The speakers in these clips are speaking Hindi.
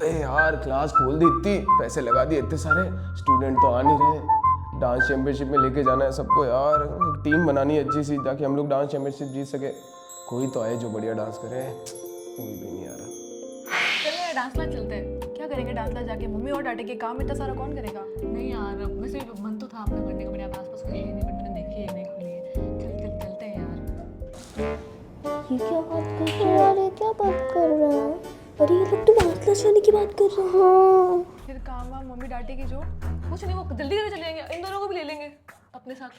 अबे यार क्लास खोल दी, इतनी पैसे लगा दिए, इतने सारे स्टूडेंट तो आ नहीं रहे। डांस चैंपियनशिप में लेके जाना है सबको यार, एक टीम बनानी है अच्छी सी ताकि हम लोग डांस चैंपियनशिप जीत सके। कोई तो आए जो बढ़िया डांस करे, कोई भी नहीं आ रहा। चलो यार डांस क्लास चलते हैं। क्या करेंगे डांस क्लास जाके? मम्मी और डांटेगी, काम इतना सारा कौन करेगा? नहीं यार, वैसे मन तो था अपना करने का, मेरे आसपास खुली नहीं, बट मैंने देखी है नहीं खुली है। चलते हैं यार। ये क्या बात कर रहा है यार, ये क्या बात कर रहा है? अरे ये लोग तो डांस क्लास जाने की बात कर रहे हैं। फिर काम वाम मम्मी डांटेगी जो। कुछ नहीं, वो जल्दी जल्दी चले जाएंगे, इन दोनों को भी ले लेंगे अपने साथ।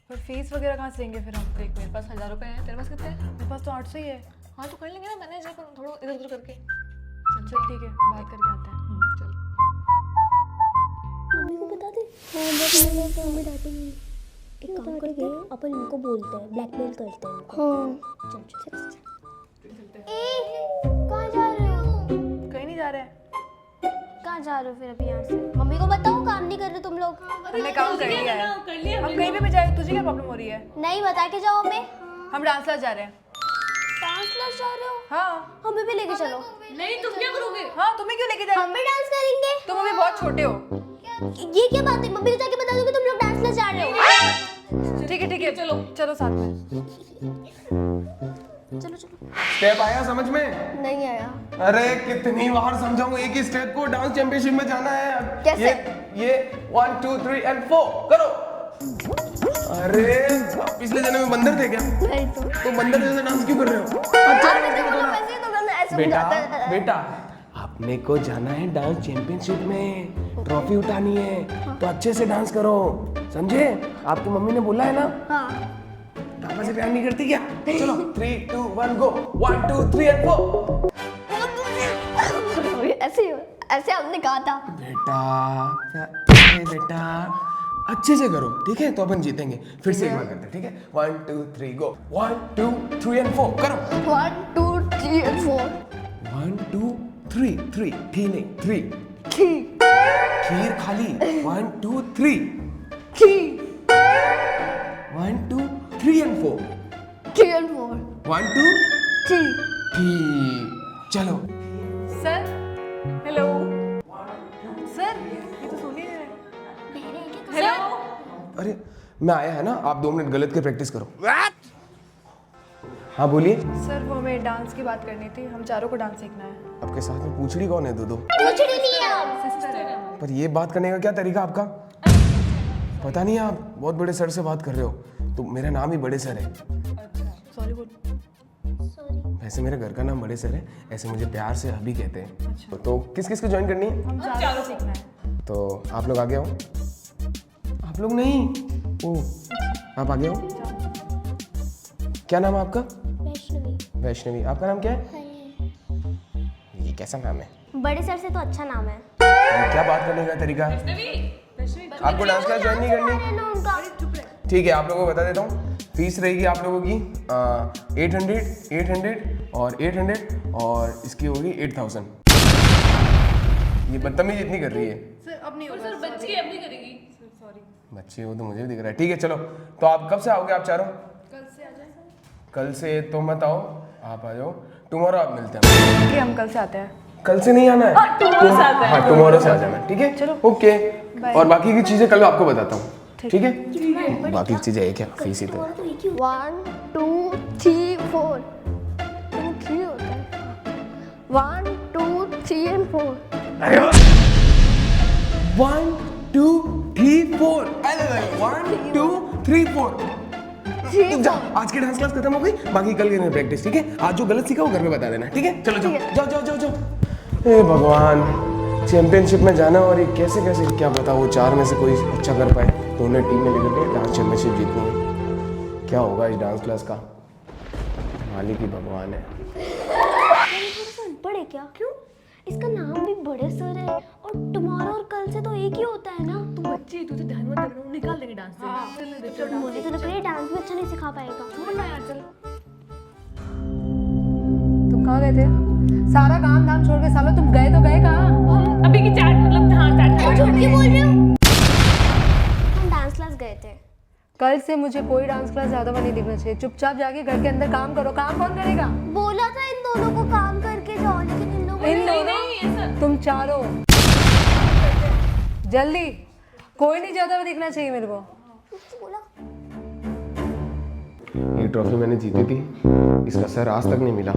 फिर फीस वगैरह कहाँ से लेंगे फिर हम? देख मेरे पास 1000 रुपये हैं, तेरे पास कितने हैं? मेरे पास तो 800 ही है। हाँ तो कर लेंगे ना मैनेज, थोड़ा इधर उधर करके। चल ठीक है, बात करके आते हैं। चल। मम्मी को बता दे। हाँ मम्मी डांटेंगी। एक काम करते हैं, अपन इनको बोलते हैं, ब्लैकमेल करते हैं इनको। हाँ चल चल चल। कहाँ जा रहे हो? कहीं नहीं जा रहे हैं। कहाँ जा रहे हो फिर अभी यहाँ से? मम्मी को बताओ, काम नहीं कर रहे तुम लोग। हमने काम कर लिया है। कर लिया हम कहीं भी जाए, तुझे क्या प्रॉब्लम हो रही है? नहीं बता के जाओ हमें। हम डांस क्लास जा रहे हैं। डांस क्लास जा रहे हो? हाँ। हमें भी लेके चलो। नहीं, तुम क्या करोगे? हाँ तुम्हें क्यों लेके जाए? हम भी डांस करेंगे। तुम अभी बहुत छोटे हो। ये क्या बात है? मम्मी को जाके बता दो कि तुम लोग डांस क्लास जा रहे हो। ठीक है चलो चलो साथ में। चलो चलो। स्टेप आया समझ में? नहीं आया। अरे कितनी बार समझाऊं, एक ही स्टेप को डांस चैंपियनशिप में जाना है। कैसे? ये 1 2 3 and 4 करो। अरे पिछले जन्म में बंदर थे क्या? नहीं तो बंदर जैसे डांस क्यों कर रहे हो? अच्छा वैसे तो करना, ऐसे बेटा समझाता है। बेटा अपने को जाना है डांस चैंपियनशिप में, ट्रॉफी उठानी है, तो अच्छे से डांस करो, समझे? आपकी मम्मी ने बोला है ना? हाँ। पापा से प्यार नहीं करती क्या? चलो 3 2 1 गो 1 2 3 and 4। ऐसे ऐसे हमने कहा था। बेटा अच्छे से करो, ठीक है? तो अपन जीतेंगे। फिर से एक बार करते हैं, ठीक है? 1 2 3 गो 1 2 3 and 4 करो। 1 2 3 and 4। 1 2 3 3 थी नहीं 3 खीर खाली। 1 2 3 1 2 3 and 4 3 and 4। 1 2 3। ठीक, चलो। सर हेलो सर, ये तो सुन ही नहीं रहे। हेलो अरे मैं आया है ना, आप 2 मिनट गलत के प्रैक्टिस करो। हाँ बोलिए। सर वो हमें डांस की बात करनी थी, हम चारों को डांस सीखना है। आपके साथ में पूछड़ी कौन है? दो पूछड़ी नहीं है आप। सिस्टर है। पर ये बात करने का क्या तरीका आपका? पता नहीं, आप बहुत बड़े सर से बात कर रहे हो। तो मेरा नाम ही बड़े सर है। सॉरी बोल। वैसे मेरे घर का नाम बड़े सर है, ऐसे मुझे प्यार से अभी कहते हैं। तो किस किस को ज्वाइन करनी है? हम चारों को सीखना है। तो आप लोग आगे आओ। आप लोग नहीं, ओ आप आगे आओ। क्या नाम है आपका? वैष्णवी। वैष्णवी। आपका नाम क्या है? ये कैसा नाम है? बड़े सर से तो अच्छा नाम है। क्या बात करने का तरीका है? आपको डांस क्लास ज्वाइन नहीं करनी? ना उनका। ठीक है, आप लोगों को बता देता हूँ। फीस रहेगी आप लोगों की 800 और 800 और इसकी होगी 8000। ये बदतमीजी इतनी कर रही है। सर अब नहीं होगा। सर बच्ची अब नहीं करेगी। सॉरी। बच्चे वो तो मुझे भी दिख रहा है। ठीक है चलो, तो आप कब से आओगे आप चारों? कल से आ जाए। कल से तो मत आओ, आप आ जाओ। टुमारो आप मिलते हैं। ठीक है हम कल से आते हैं। कल से नहीं आना है? हाँ टुमारो से आ जाना, ठीक है? चलो। ओके। बाय। और बाकी की चीजें कल आपको बताता हूँ, ठीक है? बाकी की चीजें है क्या? फीस ही तो है। 1 2 3 4। 3 होता है। 1 2 3 and 4। 1 2 3 4। 1 2 3 4। जा, आज की डांस क्लास खत्म हो गई, बाकी कल करेंगे प्रैक्टिस, ठीक है? आज जो गलत सीखा वो घर में बता देना, ठीक है? चलो जाओ जाओ जाओ जाओ। हे भगवान, चैंपियनशिप में जाना और ये कैसे कैसे, क्या पता वो 4 में से कोई अच्छा कर पाए। तो उन्हें टीम में लेकर के डांस चैंपियनशिप जीतनी है। क्या होगा इस डांस क्लास का? मालिक ही भगवान है। अनपढ़ है क्या? क्यों? इसका नाम भी बड़े सर है और टुमारो और कल से तो एक ही होता है ना। तू बच्ची, तुझे ध्यान मत रखना, निकाल देंगे डांस से। मुझे तो लग रहा है डांस भी अच्छा नहीं सिखा पाएगा। छोड़ ना यार, चल। तुम कहाँ गए थे? सारा काम धाम छोड़ के सालों तुम गए तो गए कहाँ? हम अभी की चैट मतलब हाँ चैट झूठ क्यों बोल रहे हो? हम डांस क्लास गए थे। कल से मुझे कोई डांस क्लास ज्यादा नहीं दिखना चाहिए। चुपचाप जाके घर के अंदर काम करो। काम कौन करेगा? बोला था इन दोनों को काम करके जाओ, लेकिन इन लोगों इन दोनों, तुम चारों जल्दी, कोई नहीं जाता हुआ दिखना चाहिए मेरे को। ये ट्रॉफी मैंने जीती थी, इसका सर आज तक नहीं मिला।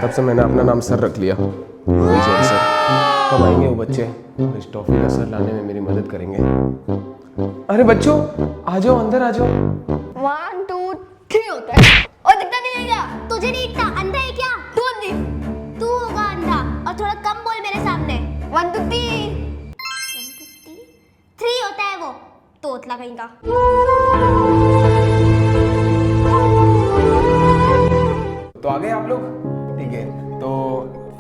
तब से मैंने अपना नाम सर रख लिया, विजय सर। कब आएंगे वो बच्चे, इस ट्रॉफी का सर लाने में मेरी मदद करेंगे। अरे बच्चों, आ जाओ, अंदर आ जाओ। 1 2 3 होता है और दिखता नहीं है क्या? तुझे नहीं दिखता? अंधा है क्या तू होगा अंधा। और थोड़ा कम बोल मेरे सामने। 1 2 3 होता है वो तोतला कहीं का। तो आ गए आप लोग, ठीक है। तो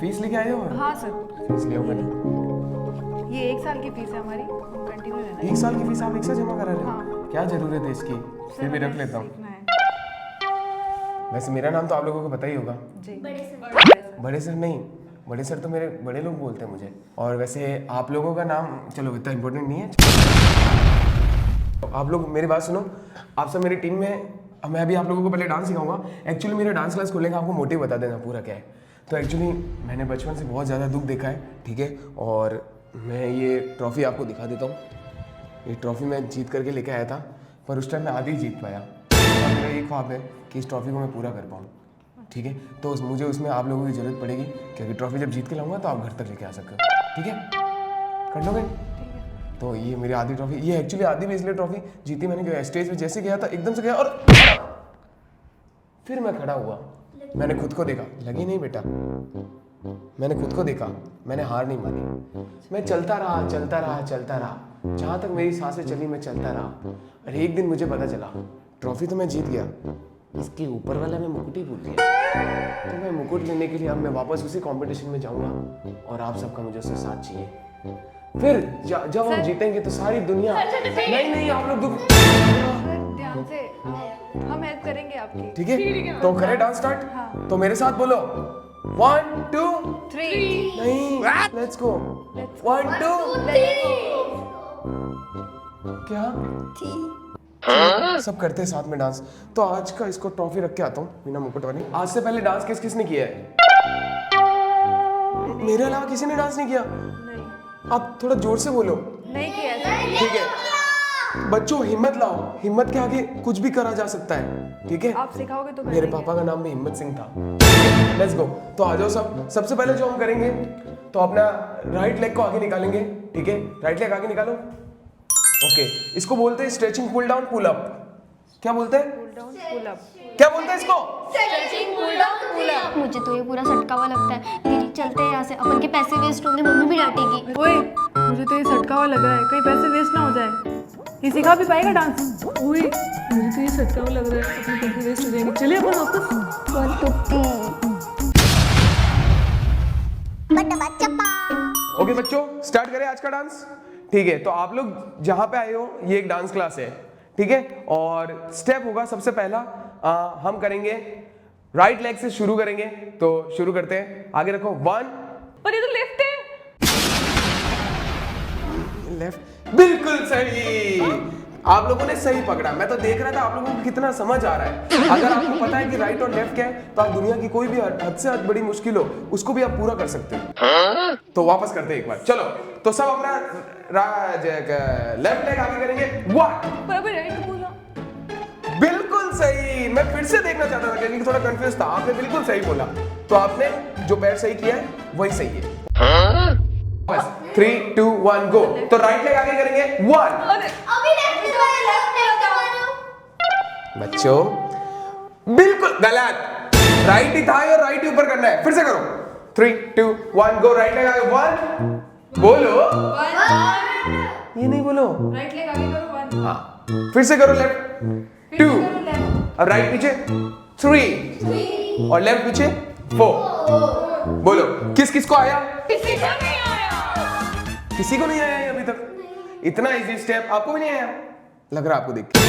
फीस लेके आए हो? हाँ सर, फीस ले आओ मैंने। ये 1 साल की फीस है हमारी, कंटिन्यू रहना है। 1 साल की फीस आप एक साथ जमा करा रहे हो? हाँ। क्या जरूरत है इसकी? फिर भी रख लेता हूँ। सीखना है। वैसे मेरा नाम तो आप लोगों को पता ही होगा। जी। बड़े सर नहीं, बड़े सर तो मेरे बड़े लोग बोलते हैं मुझे। और वैसे आप लोगों का नाम चलो इतना इम्पोर्टेंट नहीं है। आप लोग मेरी बात सुनो, आप सब मेरी टीम में, मैं अभी आप लोगों को पहले डांस सिखाऊंगा। एक्चुअली मेरा डांस क्लास खोलने का आपको मोटिव बता देना पूरा क्या है। तो एक्चुअली मैंने बचपन से बहुत ज़्यादा दुख देखा है, ठीक है। और मैं ये ट्रॉफ़ी आपको दिखा देता हूँ। ये ट्रॉफ़ी मैं जीत करके लेके आया था, पर उस टाइम मैं आधी जीत पाया। और मेरा ये ख्वाब है कि इस ट्रॉफ़ी को मैं पूरा कर पाऊँ, ठीक है। तो मुझे उसमें आप लोगों की ज़रूरत पड़ेगी, क्योंकि ट्रॉफ़ी जब जीत के लाऊंगा तो आप घर तक लेके आ सकते हो, ठीक है। कर लोगे? तो ये मेरी आधी ट्रॉफी, ये एक्चुअली आधी भी इसलिए ट्रॉफी जीती मैंने कि स्टेज पे जैसे गया था एकदम से गया और फिर मैं खड़ा हुआ। मैंने खुद को देखा, लगी नहीं बेटा, मैंने खुद को देखा, मैंने हार नहीं मानी। मैं चलता रहा, जहाँ तक मेरी सांसें चली मैं चलता रहा। और एक दिन मुझे पता चला ट्रॉफी तो मैं जीत गया, इसके ऊपर वाला मैं मुकुट ही भूल गया। तो मैं मुकुट लेने के लिए अब मैं वापस उसी कंपटीशन में जाऊंगा और आप सबका मुझे उससे साथ चाहिए। फिर जब हम जीतेंगे तो सारी दुनिया, नहीं आप लोग दुख, ध्यान से, हम हेल्प करेंगे आपकी। ठीक है। तो करें डांस स्टार्ट? हाँ। तो मेरे साथ बोलो 1 2 3 नहीं, लेट्स गो 1 2 क्या सब करते हैं साथ में डांस। तो आज का इसको ट्रॉफी रख के आता हूँ बिना मुकुट वाली। आज से पहले डांस किस किसने किया है? मेरे अलावा किसी ने डांस नहीं किया? नहीं, आप थोड़ा जोर से बोलो। नहीं किया सर। ठीक है बच्चों, हिम्मत लाओ, हिम्मत के आगे कुछ भी करा जा सकता है, ठीक है। आप सिखाओगे तो मेरे पापा का नाम भी हिम्मत सिंह था। Let's go. तो आ जाओ सब। सबसे पहले जो हम करेंगे तो अपना राइट लेग को आगे निकालेंगे, ठीक है। राइट लेग आगे निकालो। ओके, इसको बोलते हैं stretching pull down pull up. क्या बोलते हैं? Pull down pull up. क्या बोलते हैं इसको? Stretching pull down pull up. मुझे तो ये पूरा सटका हुआ लगता है। दीदी चलते हैं यहाँ से, अपन के पैसे वेस्ट होंगे, मम्मी भी डांटेगी। ओए, मुझे तो ये सटका हुआ लग रहा है, कहीं पैसे वेस्ट ना हो जाए। ये सिखा भी पाएगा डांस? ओए मुझे तो ये सटका हुआ लग रहा है, अपने पैसे वेस्ट हो जाएंगे। चलिए अपन वापस। 1 2 3 ओके बच्चों, स्टार्ट करें आज का डांस, ठीक है। तो आप लोग जहां पे आए हो ये एक डांस क्लास है, ठीक है। और स्टेप होगा सबसे पहला, हम करेंगे राइट लेग से शुरू करेंगे। तो शुरू करते हैं, आगे रखो 1। और ये तो लेफ्ट है। लेफ्ट, बिल्कुल सही। आप लोगों ने सही पकड़ा। मैं तो देख रहा था आप लोगों को कितना समझ आ रहा है। अगर आपको पता है कि राइट और लेफ्ट क्या है तो आप दुनिया की कोई भी हद से हद बड़ी मुश्किल हो उसको भी आप पूरा कर सकते हो। तो वापस करते हैं एक बार, चलो। तो सब अपना लेफ्ट लेग आगे करेंगे। 1 बराबर राइट बोला। बिल्कुल सही। मैं फिर से देखना चाहता था क्योंकि थोड़ा कंफ्यूज था। आपने बिल्कुल सही बोला। तो आपने जो पैर सही किया है वही सही है। बस 3 2 1 गो। तो राइट लेग आगे करेंगे 1। अभी लेफ्ट बच्चों बिल्कुल गलत, राइट ही था और राइट ही ऊपर करना है। फिर से करो 3 2 1 गो। राइट लेग आगे 1 बोलो। 1 ये नहीं बोलो, राइट लेग आगे करो 1। हाँ फिर से करो लेफ्ट 2 और राइट पीछे 3 और लेफ्ट पीछे 4। बोलो किस किस को आया? किसी को नहीं आया। किसी को नहीं आया है अभी तक। इतना इजी स्टेप आपको भी नहीं आया? लग रहा आपको देख के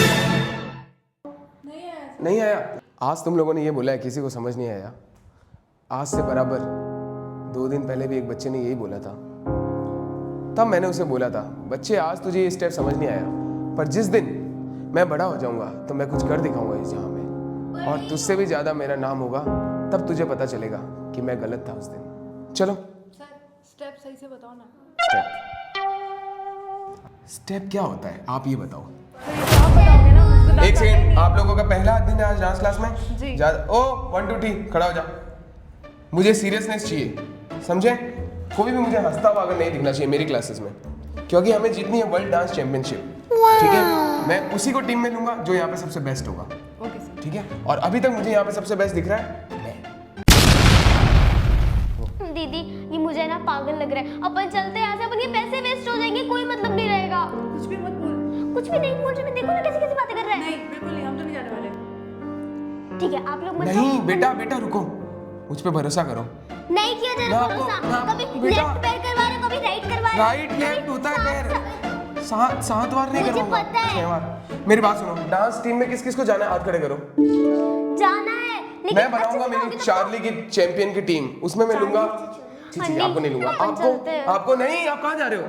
नहीं आया। आज तुम लोगों ने ये बोला है किसी को समझ नहीं आया। आज से बराबर 2 दिन पहले भी एक बच्चे ने यही बोला था। तब मैंने उसे बोला था बच्चे आज तुझे ये स्टेप समझ नहीं आया, पर जिस दिन मैं बड़ा हो जाऊंगा तो मैं कुछ कर दिखाऊंगा इस जहां में, और तुझसे भी ज्यादा मेरा नाम होगा। तब तुझे पता चलेगा कि मैं गलत था उस दिन। चलो सर स्टेप सही से बताओ ना। स्टेप क्या होता है आप ये बताओ। सर ये तो आप बताओगे ना, मुझे तो डांस एक आता ही सेकंड, नहीं। आप लोगों का पहला दिन है आज डांस क्लास में जी। ओ 1 2 3 खड़ा हो जा। मुझे सीरियसनेस चाहिए, समझे? कोई भी मुझे हंसता हुआ अगर नहीं दिखना चाहिए मेरी क्लासेस में, क्योंकि हमें जीतनी है वर्ल्ड डांस चैंपियनशिप। ठीक है, मैं उसी को टीम में लूंगा जो यहाँ पे सबसे बेस्ट होगा। Okay sir. ठीक है, और अभी तक मुझे यहाँ पे सबसे बेस्ट दिख रहा है मैं। दीदी ये मुझे ना पागल लग रहा है, अपन चलते हैं यहाँ से, अपन ये पैसे वेस्ट हो जाएंगे, कोई मतलब नहीं रहेगा। कुछ भी मत बोल। कुछ भी नहीं बोल रही मैं, देखो ना कैसी कैसी बातें कर रहा है। नहीं बिल्कुल नहीं, हम तो नहीं जाने वाले। ठीक है आप लोग मत नहीं जाओ। बेटा, बेटा रुको, मुझ पे भरोसा करो। नहीं किया जा मैं रहा आपको- भरोसा, मैं आपको- कभी बेटा। लेफ्ट पैर करवा रहे हो, कभी राइट करवा रहे हो। राइट लेफ्ट होता है पैर, सात बार नहीं मुझे करूंगा, पता है। 6 बार। मेरी बात सुनो, डांस टीम में किस किस को जाना है हाथ खड़े करो। जाना है लेकिन मैं अच्छे बनाऊंगा से मेरी खाओगे तो- चार्ली की चैंपियन की टीम, उसमें मैं लूंगा। जी, अन्नी, आपको नहीं लूंगा। अपन चलते हैं। आपको नहीं, आप कहाँ जा रहे हो?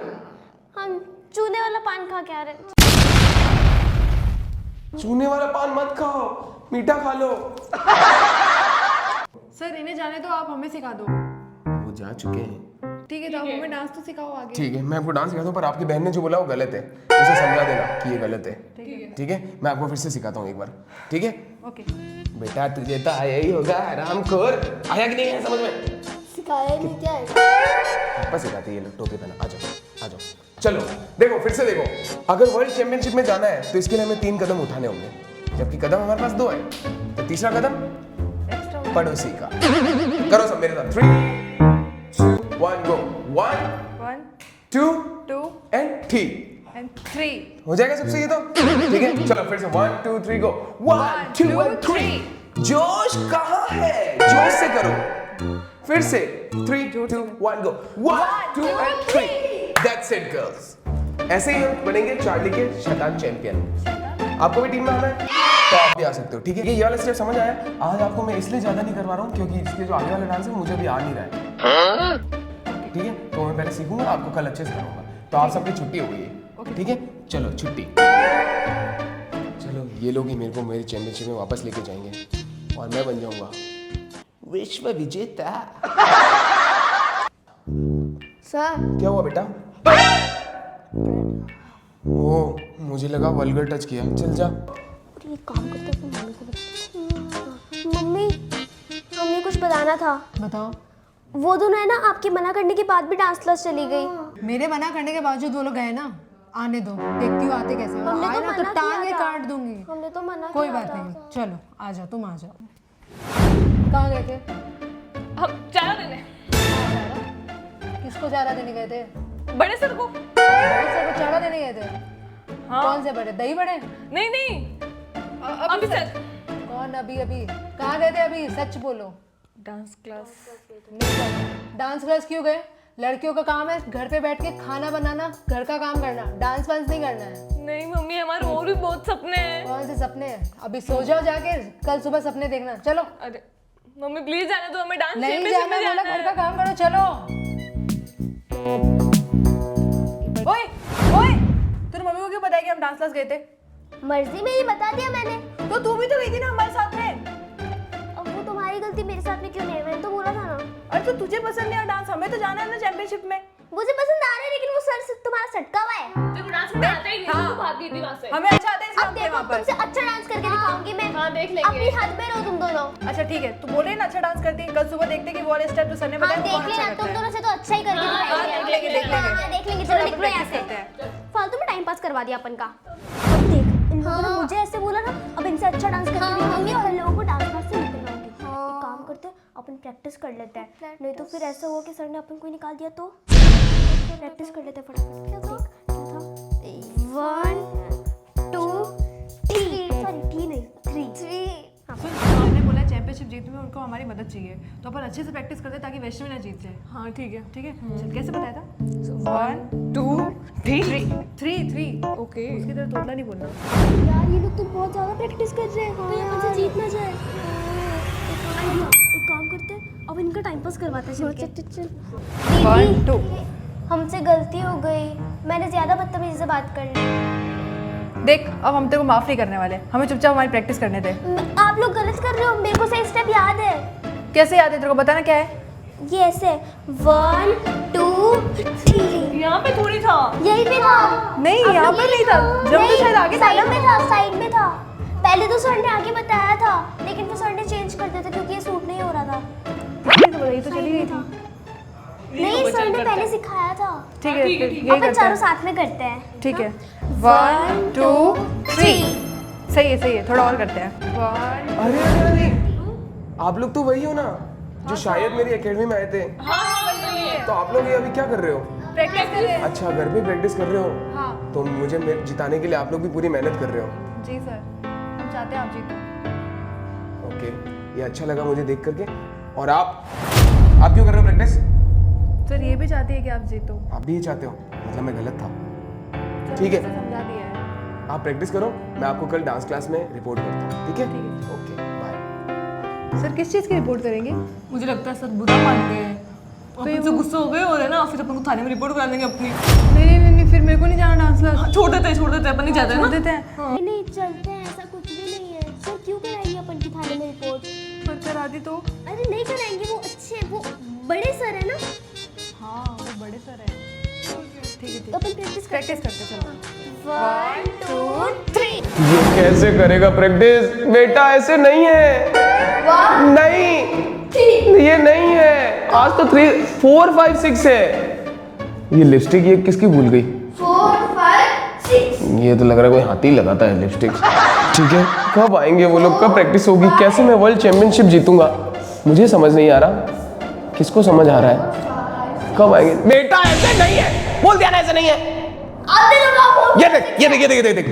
हम चूने वाला पान खा के आ रहे हैं। चूने वाला पान मत खाओ, मीठा खा लो। सर इन्हें जाने दो, आप हमें सिखा दो। वो जा चुके हैं। ठीक है तो आप हमें डांस तो सिखाओ आगे। ठीक है, मैं आपको डांस सिखाता हूँ, पर आपकी बहन ने जो बोला वो गलत है, उसे समझा देना कि ये गलत है। ठीक है, मैं आपको फिर से सिखाता हूँ एक बार। ठीक है ओके। बेटा, तुझे तो आया ही होगा हरामखोर, आया कि नहीं है समझ में? सिखाया नहीं क्या है? बस सिखाते ये लोग, टोपी पहना, आ जाओ आ जाओ। चलो देखो, फिर से देखो, अगर वर्ल्ड चैंपियनशिप में जाना है तो इसके लिए हमें 3 कदम उठाने होंगे, जबकि कदम हमारे पास 2 है। तो तीसरा कदम एक्स्ट्रा। पड़ोसी का। करो सब मेरे साथ, 3 2 1 गो। 1 1 2 2 एंड 3 एंड 3। हो जाएगा सबसे ये तो। ठीक है, चलो फिर से 1 2 3 गो। 1 2 एंड 3। जोश कहाँ है? जोश से करो। फिर से 3 2 1 गो। 1 2 एंड 3। That's it girls. ऐसे ही हम बनेंगे चार्ली के शैतान चैंपियन। आपको भी टीम में आना है तो आप भी आ सकते हो। ठीक है, ये वाला स्टेप समझ आया? आज आपको मैं इसलिए ज्यादा नहीं करवा रहा हूँ क्योंकि इसके जो आगे वाला डांस है मुझे भी आ नहीं रहा है। ठीक है, तो मैं पहले सीखूंगा, आपको कल अच्छे से कराऊंगा। तो आप सबकी छुट्टी हो गई है। ठीक है, चलो छुट्टी। चलो ये लोग ही मेरे को मेरी चैंपियनशिप में वापस लेके जाएंगे और मैं बन जाऊंगा विश्व विजेता। सर क्या हुआ बेटा? ओ, मुझे लगा वल्गर टच किया। चल जा। ये काम करते अपनी मम्मी को बता। मम्मी हमें कुछ बताना था। बताओ। वो दोनों है ना, आपके मना करने के बाद भी डांस क्लास चली गई। मेरे मना करने के बावजूद वो लोग गए ना, आने दो, देखती हूँ आते कैसे। हमने आए तो ना तो मना टांगे किया था। काट दूंगी। हमने तो मना कोई किया बात था। नहीं, चलो आ जाओ, तुम आ जाओ। कहाँ गए थे? हम चारा देने। किसको चारा देने गए थे? बड़े सर को। बड़े सर को चारा देने गए थे? हाँ। कौन से बड़े? दही बड़े? नहीं नहीं, अभी सर। कौन? अभी अभी कहाँ गए थे? अभी सच बोलो। Dance class. नहीं गए। डांस क्लास क्यों गए? लड़कियों का काम है घर पे बैठ के खाना बनाना, घर का काम करना, डांस वांस नहीं करना है। नहीं मम्मी, हमारे और भी बहुत सपने हैं। कौन से सपने हैं? अभी सो जाओ जाके, कल सुबह सपने देखना। चलो। अरे मम्मी प्लीज जाने दो, हमें डांस नहीं चैंपियनशिप जाना, में बोला जाना घर का है। काम करो। चलो। ओए ओए, तूने मम्मी को क्यों बताया कि हम डांस क्लास गए थे? मर्जी में ही बता दिया मैंने। तो तू भी तो गई थी ना हमारे साथ में। अब वो तुम्हारी गलती, मेरे साथ में क्यों नहीं है? मैंने तो बोला था ना। अरे तो तुझे पसंद नहीं है डांस, हमें तो जाना है ना चैंपियनशिप में। मुझे पसंद आ रहा है लेकिन वो सर से तुम्हारा सटका हुआ है। तेरे डांस में आता ही नहीं, हाँ। तू भाग गई थी वहाँ से। हमें अच्छा आता है इसलिए अब हम थे देखो वहाँ पर। तुमसे अच्छा डांस करके दिखाऊंगी मैं। हाँ, देख लेंगे। अपनी हद में रहो तुम दोनों। अच्छा ठीक है, तू बोले ना अच्छा डांस करती है, कल सुबह देखते कि वो वाले स्टेप जो सर ने हाँ बताया वो देख कौन अच्छा लेना, तुम करता है। दोनों से तो अच्छा ही करके दिखाएंगे। देख लेंगे, देख लेंगे। हाँ, देख लेंगे। चलो, चलो निकलो यहाँ practice करते से। हैं। फालतू में टाइम पास करवा दिया अपन का। अब देख, इन लोगों ने मुझे ऐसे बोला ना, अब इनसे अच्छा डांस करके दिखाऊंगी और इन लोगों को डांस क्लास से निकलवाऊंगी। एक काम करते हैं, अपन प्रैक्टिस कर लेते हैं, नहीं तो फिर ऐसा हुआ कि सर ने अपन को ही निकाल दिया तो। प्रैक्टिस कर लेते हैं फटाफट। क्या था? 1 2 3 सॉरी 3 नहीं 3। सुन, मैंने बोला चैंपियनशिप जीतने में उनको हमारी मदद चाहिए, तो अपन अच्छे से प्रैक्टिस करते ताकि वैष्णवी ना जीत जाए। हाँ ठीक है। ठीक है, चल कैसे बताया था? 1 2 3 3। ओके। उसकी तरह तोतला नहीं बोलना। यार ये लोग तो बहुत ज्यादा प्रैक्टिस कर रहे हैं, कहीं अपन से जीत ना जाए। एक काम करते हैं, अब इनका टाइम पास करवाते हैं। चल 1 2। हमसे गलती हो गई, मैंने ज्यादा बदतमीजी से बात कर ली। देख, अब हम तेरे को माफ नहीं करने वाले, हमें चुपचाप हमारी प्रैक्टिस करने दे। आप लोग गलत कर रहे हो, मेरे को सही स्टेप याद है। कैसे याद है तेरे को? बताना क्या है? ये ऐसे 1 2 3 यहाँ पे थोड़ी था। यही पे था। नहीं आप यहाँ लोग पर यही नहीं था, जब तो शायद आगे था साइड ना। में था, साइड में था। पहले तो सर ने आगे बताया था, लेकिन फिर सर ने चेंज कर दिया था क्योंकि ये सूट नहीं हो रहा था। ये तो चली गई थी। नहीं, सर ने पहले सिखाया था। ठीक है, फिर यही अपन करते चारों हैं। साथ में करते हैं। ठीक है, 1 2 3। सही है, थोड़ा और करते हैं। 1 अरे अरे अरे आप लोग तो वही हो ना जो शायद मेरी एकेडमी में आए थे। तो आप लोग ये अभी क्या कर रहे हो? प्रैक्टिस कर रहे हैं। अच्छा, घर पे प्रैक्टिस कर रहे हो? हाँ तो मुझे जिताने के लिए आप लोग भी पूरी मेहनत कर रहे हो। जी सर, हम चाहते हैं आप जीतो। ओके, ये अच्छा लगा मुझे देख करके। और आप क्यों कर रहे हो प्रैक्टिस? सर ये भी चाहती है कि आप जीतो। आप भी ये चाहते हो? मतलब मैं गलत था। सर, ठीक है। हमने समझा दिया है। आप प्रैक्टिस करो, मैं आपको कल डांस क्लास में रिपोर्ट करता हूँ। ठीक है? ठीक ओके, बाय। सर किस चीज़ की रिपोर्ट करेंगे? मुझे लगता है सर बुरा मान गए हैं। अपन से गुस्सा हो गए और है ना, फिर अपन को थाने में रिपोर्ट करा देंगे अपनी। नहीं, फिर मेरे को नहीं जाना डांस क्लास। छोड़ देते हैं, अपन नहीं जाते हैं छोड़ ना। देते हैं। नहीं चलते हैं, ऐसा कुछ भी नहीं है। सर क्यों कराएंगे अपन की थाने में रिपोर्ट? पर करा दी तो? अरे नहीं कराएंगे, वो अच्छे, वो बड़े सर है ना। हाँ वो बड़े सर हैं। ठीक है, तो अपन प्रैक्टिस प्रैक्टिस करते चलो। 1 2 3। ये कैसे करेगा प्रैक्टिस? बेटा ऐसे नहीं है। नहीं, ये नहीं है। आज तो 3 4 5 6 है। ये लिपस्टिक ये किसकी भूल गई? 4 5 6। ये तो लग रहा है कोई हाथी लगाता है लिपस्टिक। ठीक है, कब आएंगे वो लोग? कब प्रैक्टिस होगी? कैसे मैं वर्ल्ड चैंपियनशिप जीतूंगा? मुझे समझ नहीं आ रहा। किसको समझ आ रहा है? कब आएंगे? बेटा ऐसे नहीं है, बोल दिया ना ऐसे नहीं है। ये देख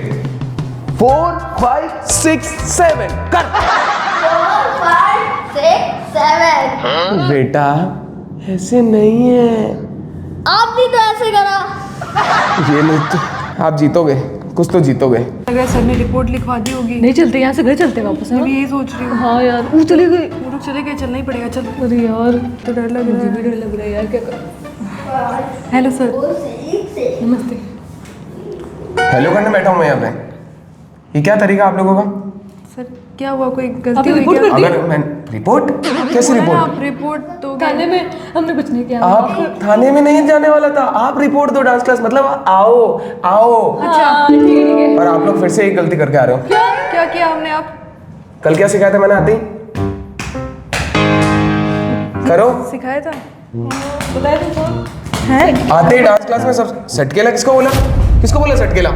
4 5 6 7 कर। 4 5 6 7। बेटा ऐसे नहीं है। आप भी तो ऐसे करा। ये नहीं तो आप जीतोगे, कुछ तो जीतोगे। अगर सर ने रिपोर्ट लिखवा दी होगी। नहीं चलते, यहाँ से घर चलते वापस। मैं भी यही सोच रही हूँ। हाँ यार, वो चले गए। वो लोग चले गए, चलना ही पड़ेगा। चल, अरे यार, तो डर लग रहा है। मुझे भी डर लग रहा है यार, क्या कर। Hello sir. नमस्ते। हेलो करने बैठा हूँ मैं यहाँ पे। ये क्या तरीका आप लोगों का? सर क्या हुआ, कोई गलती आपने हुई रिपोर्ट क्या? कर दी? अगर मैं रिपोर्ट कैसे बोला ना, रिपोर्ट? आप रिपोर्ट तो थाने में हमने कुछ नहीं किया। आप थाने में नहीं जाने वाला था, आप रिपोर्ट दो डांस क्लास, मतलब आओ। अच्छा ठीक है। और आप लोग फिर से एक गलती करके आ रहे हो। क्या किया हमने? आप कल क्या सिखाया था मैंने आते ही? करो। सिखाया था? बताया तुमको। आते ही डांस क्लास में सब सटकेला किसको बोला सटकेला?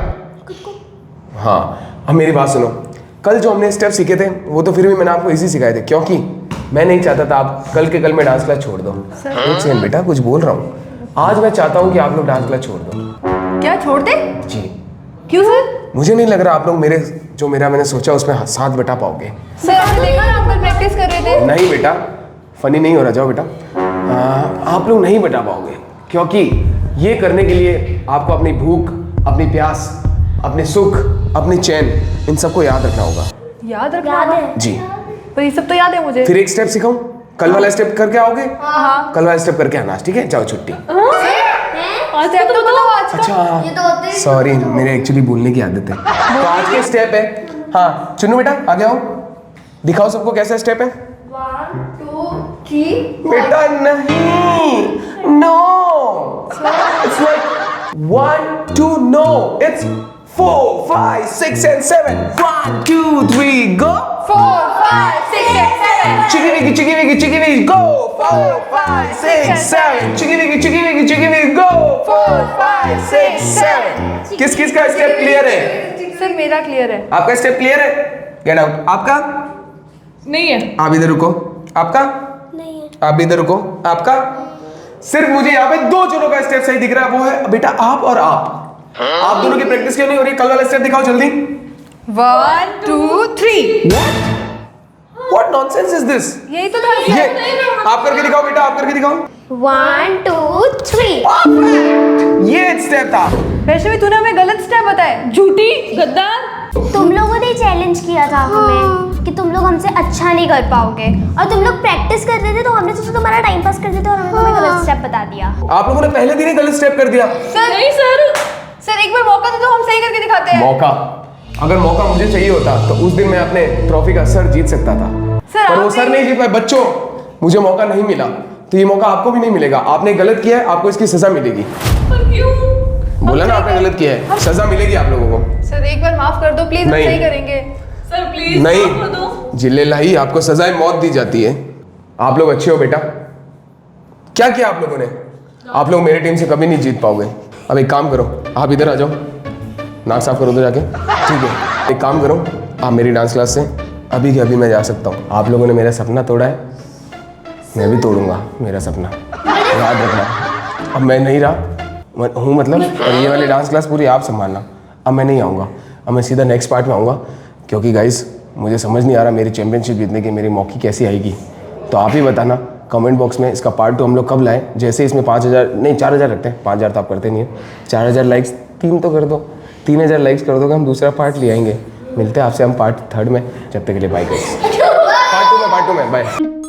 हाँ, अब मेरी बात सुनो। कल जो हमने स्टेप सीखे थे वो तो फिर भी मैंने आपको इजी सिखाए थे, क्योंकि मैं नहीं चाहता था आप कल के कल में डांस क्लास छोड़ दो। एक सेकंड बेटा, कुछ बोल रहा हूँ। आज मैं चाहता हूँ कि आप लोग डांस क्लास छोड़ दो। क्या छोड़ दे? जी, क्यों सर? मुझे नहीं लग रहा आप लोग मैंने सोचा उसमें साथ बैठा पाओगे। सर आपने देखा ना, हम कल प्रैक्टिस कर रहे थे। नहीं बेटा, फनी नहीं हो रहा, जाओ बेटा। आप लोग नहीं बैठा पाओगे, क्योंकि ये करने के लिए आपको अपनी भूख, अपनी प्यास, अपने सुख, अपनी चैन, इन सबको याद रखना होगा। याद रखना याद होगा? है। जी। पर ये सब तो याद है मुझे। फिर एक स्टेप सिखाऊं? कल वाला स्टेप करके आओगे? हाँ। कल वाला स्टेप करके आना, ठीक है? जाओ छुट्टी। आज स्टेप तो बताओ आज का। अच्छा, ये तो होते ही सॉरी, मेरे एक्चुअली बोलने की आदत है। तो आज के स्टेप है, हाँ चुन्नू बेटा आगे आओ, दिखाओ सबको कैसा स्टेप है। 1 2 3। बेटा नहीं, no, it's like 1 2 no, it's 4 5 6 and 7 1 2 3 go 4 5 6 7। Chiggy wiggy go 4 5 6 7 Chiggy wiggy go 4 5 6 7। किस किस का स्टेप क्लियर है? सर मेरा क्लियर है। आपका स्टेप क्लियर है? Get out. आपका? नहीं है। आप इधर रुको। आपका? नहीं है। आप भी इधर रुको। आपका? सिर्फ मुझे यहाँ पे दो जनों का स्टेप सही दिख रहा है, वो है बेटा आप और आप। आप दोनों की प्रैक्टिस क्यों नहीं हो रही? कल वाला स्टेप दिखाओ जल्दी। 1 2 3। What nonsense is this? यही तो था। ये आप करके दिखाओ बेटा, आप करके दिखाओ। 1 2 3। ये स्टेप था। वैसे तूने हमें गलत स्टेप बताए। झूठी गद्दार। तुम लोगों ने चैलेंज किया था हमें कि तुम लोग हमसे अच्छा नहीं कर पाओगे, और तुम लोग प्रैक्टिस कर रहे थे तो हमने सोचा तुम्हारा टाइम पास कर देते और हमने तुम्हें गलत स्टेप बता दिया। आप लोगों ने पहले दिन ही गलत स्टेप कर दिया। नहीं सर, एक बार मौका दे तो हम सही करके दिखाते हैं। मौका? अगर मौका मुझे चाहिए होता तो उस दिन मैं अपने ट्रॉफी का सर जीत सकता था, सर, पर वो आपने- सर नहीं जीत पाए। बच्चों, मुझे मौका नहीं मिला, तो ये मौका आपको भी नहीं मिलेगा। आपने गलत किया है, आपको इसकी सजा मिलेगी। पर क्यों? बोला ना आपने गलत किया है, सजा मिलेगी आप लोगों को। सर एक बार माफ कर दो प्लीज, हम नहीं। सही करेंगे। सर प्लीज माफ कर दो। नहीं जिले लाही, आपको सजाए मौत दी जाती है। आप लोग अच्छे हो बेटा। क्या किया आप लोगों ने? आप लोग मेरी टीम से कभी नहीं जीत पाओगे। अब एक काम करो, आप इधर आ जाओ, नाक साफ करो तो जाके। ठीक है, एक काम करो, आप मेरी डांस क्लास से अभी के अभी मैं जा सकता हूँ। आप लोगों ने मेरा सपना तोड़ा है, मैं भी तोड़ूंगा मेरा सपना, याद रखना। अब मैं नहीं रहा हूँ मतलब, और ये वाली डांस क्लास पूरी आप संभालना। अब मैं नहीं आऊँगा, अब मैं सीधा नेक्स्ट पार्ट में आऊँगा, क्योंकि गाइस मुझे समझ नहीं आ रहा मेरी चैंपियनशिप जीतने की मेरी मौकी कैसी आएगी। तो आप ही बताना कमेंट बॉक्स में, इसका पार्ट 2 हम लोग कब लाएं। जैसे इसमें 5000 नहीं 4000 रखते हैं, 5000 तो आप करते नहीं है, 4000 लाइक्स 3 तो कर दो, 3000 लाइक्स कर दोगे, हम दूसरा पार्ट ले आएंगे। मिलते हैं आपसे हम पार्ट 3 में, जब तक के लिए बाय गाइस। पार्ट 2 में बाय।